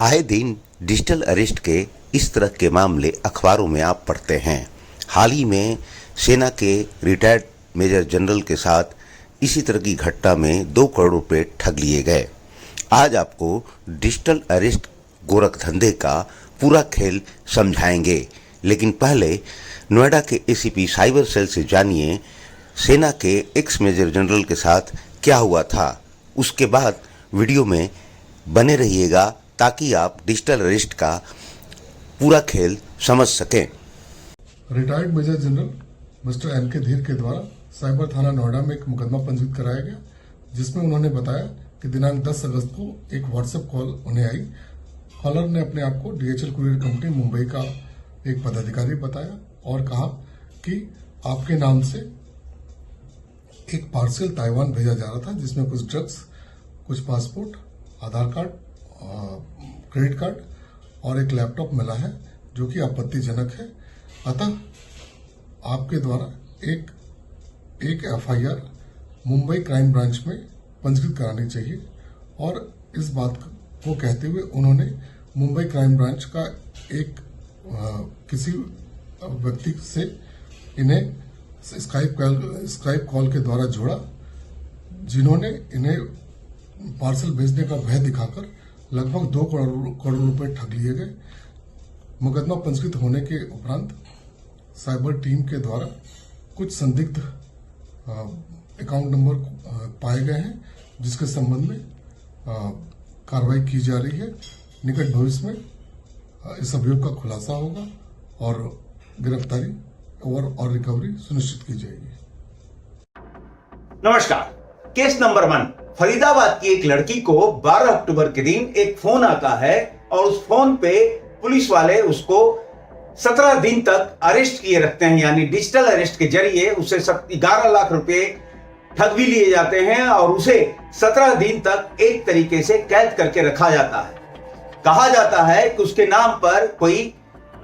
आए दिन digital arrest के इस तरह के मामले अखबारों में आप पढ़ते हैं। हाल ही में सेना के रिटायर्ड मेजर जनरल के साथ इसी तरह की घटना में 2 करोड़ रुपए ठग लिए गए। आज आपको डिजिटल अरेस्ट गोरख धंधे का पूरा खेल समझाएंगे, लेकिन पहले नोएडा के एसीपी साइबर सेल से जानिए सेना के एक्स मेजर जनरल के साथ क्या हुआ था। उसके बाद वीडियो में बने रहिएगा ताकि आप डिजिटल अरेस्ट का पूरा खेल समझ सकें। Retired major general mister M K Dhir के द्वारा साइबर थाना नोएडा में एक मुकदमा पंजीकृत कराया गया, जिसमें उन्होंने बताया कि दिनांक 10 अगस्त को एक व्हाट्सएप कॉल उन्हें आई। कॉलर ने अपने आप को डीएचएल कुरियर कंपनी मुंबई का एक पदाधिकारी बताया और कहा कि आपके नाम से एक पार्सल ताइवान भेजा जा रहा था, जिसमें कुछ ड्रग्स, कुछ पासपोर्ट, आधार कार्ड, क्रेडिट कार्ड और एक लैपटॉप मिला है जो कि आपत्तिजनक है। अतः आपके द्वारा एक एफआईआर मुंबई क्राइम ब्रांच में पंजीकृत करानी चाहिए। और इस बात को कहते हुए उन्होंने मुंबई क्राइम ब्रांच का किसी व्यक्ति से इन्हें स्काइप कॉल के द्वारा जोड़ा, जिन्होंने इन्हें पार्सल भेजने का भय दिखाकर लगभग 2 करोड़ रुपए ठग लिए गए। मुकदमा पंजीकृत होने के उपरांत साइबर टीम के द्वारा कुछ संदिग्ध अकाउंट नंबर पाए गए हैं, जिसके संबंध में कार्रवाई की जा रही है। निकट भविष्य में इस अभियोग का खुलासा होगा और गिरफ्तारी और रिकवरी सुनिश्चित की जाएगी। नमस्कार। केस नंबर 1, फरीदाबाद की एक लड़की को 12 अक्टूबर के दिन एक फोन आता है और उस फोन पे पुलिस वाले उसको 17 दिन तक अरेस्ट किए रखते हैं, यानी डिजिटल अरेस्ट के जरिए उसे 11 लाख रुपए ठग भी लिए जाते हैं और उसे 17 दिन तक एक तरीके से कैद करके रखा जाता है। कहा जाता है कि उसके नाम पर कोई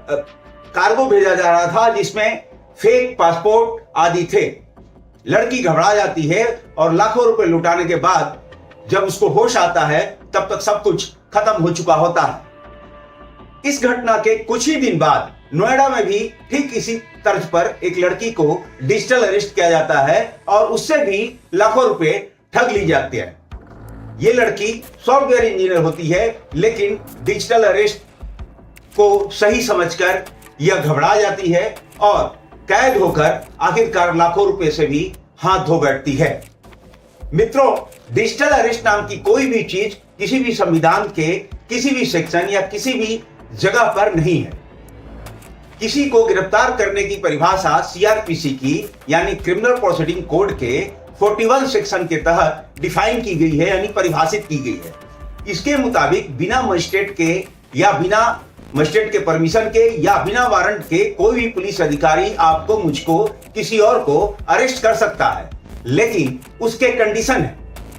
कार्गो भेजा जा रहा था जिसमें फेक पासपोर्ट आदि थे। लड़की घबरा जाती है और लाखों रुपए लुटाने के बाद जब उसको होश आता है तब तक सब कुछ खत्म हो चुका होता है। इस घटना के कुछ ही दिन बाद नोएडा में भी ठीक इसी तर्ज पर एक लड़की को डिजिटल अरेस्ट किया जाता है और उससे भी लाखों रुपए ठग ली जाती है। ये लड़की सॉफ्टवेयर इंजीनियर होती है, लेकिन डिजिटल अरेस्ट को सही समझकर यह घबरा जाती है और कैद होकर आखिरकार लाखों रुपए से भी हाथ धो बैठती है। मित्रों, डिजिटल अरेस्ट नाम की कोई भी चीज किसी भी संविधान के किसी भी सेक्शन या किसी भी जगह पर नहीं है। किसी को गिरफ्तार करने की परिभाषा सीआरपीसी की यानी क्रिमिनल प्रोसीडिंग कोड के 41 सेक्शन के तहत डिफाइन की गई है, यानी परिभाषित की गई है। इसके मुताबिक बिना मजिस्ट्रेट के या बिना मजिस्ट्रेट के परमिशन के या बिना वारंट के कोई भी पुलिस अधिकारी आपको, मुझको, किसी और को अरेस्ट कर सकता है, लेकिन उसके कंडीशन है।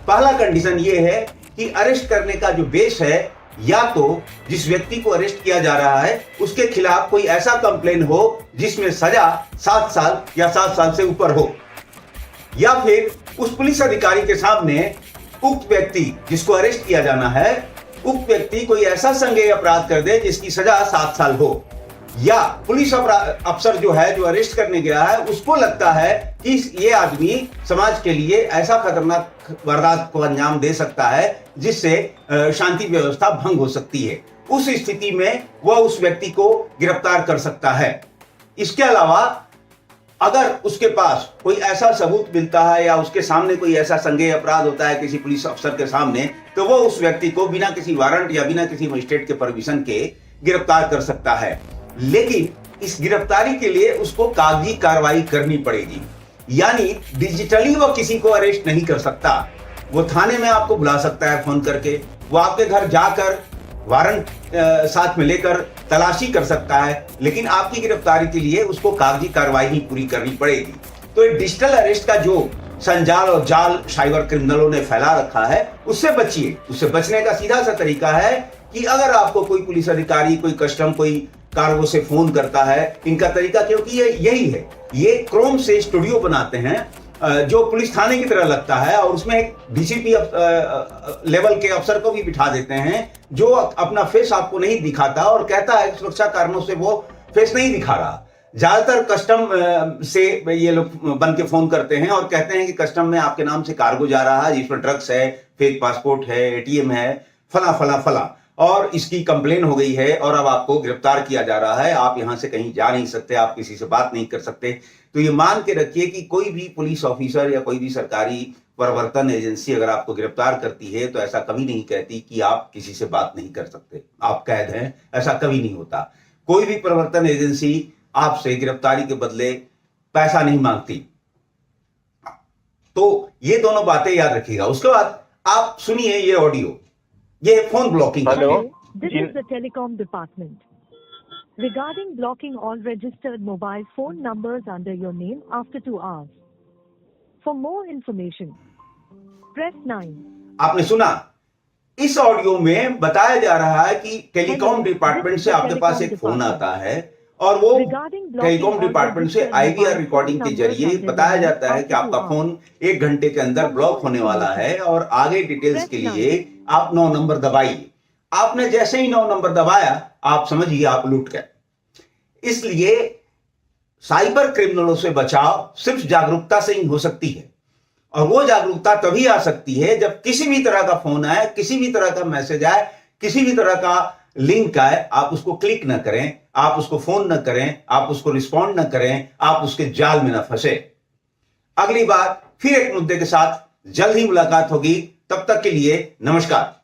पहला कंडीशन ये है कि अरेस्ट करने का जो बेस है, या तो जिस व्यक्ति को अरेस्ट किया जा रहा है उसके खिलाफ कोई ऐसा कंप्लेन हो जिसमें सजा 7 साल या 7 साल से ऊपर हो, या फिर उस पुलिस अधिकारी के सामने उक्त व्यक्ति जिसको अरेस्ट किया जाना है, उक्त व्यक्ति कोई ऐसा संज्ञेय अपराध कर दे जिसकी सजा 7 साल हो, या पुलिस अफसर जो है जो अरेस्ट करने गया है उसको लगता है कि ये आदमी समाज के लिए ऐसा खतरनाक वारदात को अंजाम दे सकता है जिससे शांति व्यवस्था भंग हो सकती है। उस स्थिति में वह उस व्यक्ति को गिरफ्तार कर सकता है। इसके अलावा अगर उसके पास कोई ऐसा सबूत मिलता है या उसके सामने कोई ऐसा संज्ञेय अपराध होता है किसी पुलिस अफसर के सामने, तो वो उस व्यक्ति को बिना किसी वारंट या बिना किसी मजिस्ट्रेट के परमिशन के गिरफ्तार कर सकता है। लेकिन इस गिरफ्तारी के लिए उसको कागजी कार्रवाई करनी पड़ेगी, यानी डिजिटली वो किसी को अरेस्ट नहीं कर सकता। वो थाने में आपको बुला सकता है फोन करके, वो आपके घर जाकर वारंट साथ में लेकर तलाशी कर सकता है, लेकिन आपकी गिरफ्तारी के लिए उसको कागजी कार्रवाई ही पूरी करनी पड़ेगी। तो डिजिटल अरेस्ट का जो संजाल और जाल साइबर क्रिमिनलों ने फैला रखा है, उससे बचिए। उससे बचने का सीधा सा तरीका है कि अगर आपको कोई पुलिस अधिकारी, कोई कस्टम, कोई कार्गो से फोन करता है, इनका तरीका क्योंकि ये यही है, ये क्रोम से स्टूडियो बनाते हैं जो पुलिस थाने की तरह लगता है, और उसमें एक डीसीपी लेवल के अफसर को भी बिठा देते हैं जो अपना फेस आपको नहीं दिखाता और कहता है कि सुरक्षा कारणों से वो फेस नहीं दिखा रहा। ज्यादातर कस्टम से ये लोग बन के फोन करते हैं और कहते हैं कि कस्टम में आपके नाम से कार्गो जा रहा है जिसमें ड्रग्स है, फेक पासपोर्ट है, एटीएम है, फला फला फला, और इसकी कंप्लेन हो गई है और अब आपको गिरफ्तार किया जा रहा है, आप यहां से कहीं जा नहीं सकते, आप किसी से बात नहीं कर सकते। तो ये मान के रखिए कि कोई भी पुलिस ऑफिसर या कोई भी सरकारी प्रवर्तन एजेंसी अगर आपको गिरफ्तार करती है तो ऐसा कभी नहीं कहती कि आप किसी से बात नहीं कर सकते, आप कैद हैं, ऐसा कभी नहीं होता। कोई भी प्रवर्तन एजेंसी आपसे गिरफ्तारी के बदले पैसा नहीं मांगती। तो ये दोनों बातें याद रखिएगा। उसके बाद आप सुनिए ये ऑडियो, ये phone blocking. Hello, This is the telecom department. Regarding blocking all registered mobile phone numbers under your name after 2 hours. For more information, press 9. आपने सुना, इस ऑडियो में बताया जा रहा है कि टेलीकॉम डिपार्टमेंट से आपके पास एक फोन आता है और वो टेलीकॉम डिपार्टमेंट से आईवीआर रिकॉर्डिंग के जरिए बताया जाता है कि आपका फोन 1 घंटे के अंदर ब्लॉक होने वाला है और आगे डिटेल्स के लिए आप 9 नंबर दबाइए। आपने जैसे ही 9 नंबर दबाया, आप समझिए आप लूट गए। इसलिए साइबर क्रिमिनलों से बचाव सिर्फ जागरूकता से ही हो सकती है, और वो जागरूकता तभी आ सकती है जब किसी भी तरह का फोन आए, किसी भी तरह का मैसेज आए, किसी भी तरह का लिंक आए, आप उसको क्लिक ना करें, आप उसको फोन ना करें, आप उसको रिस्पॉन्ड ना करें, आप उसके जाल में ना फंसे। अगली बार फिर एक मुद्दे के साथ जल्द ही मुलाकात होगी। तब तक के लिए नमस्कार।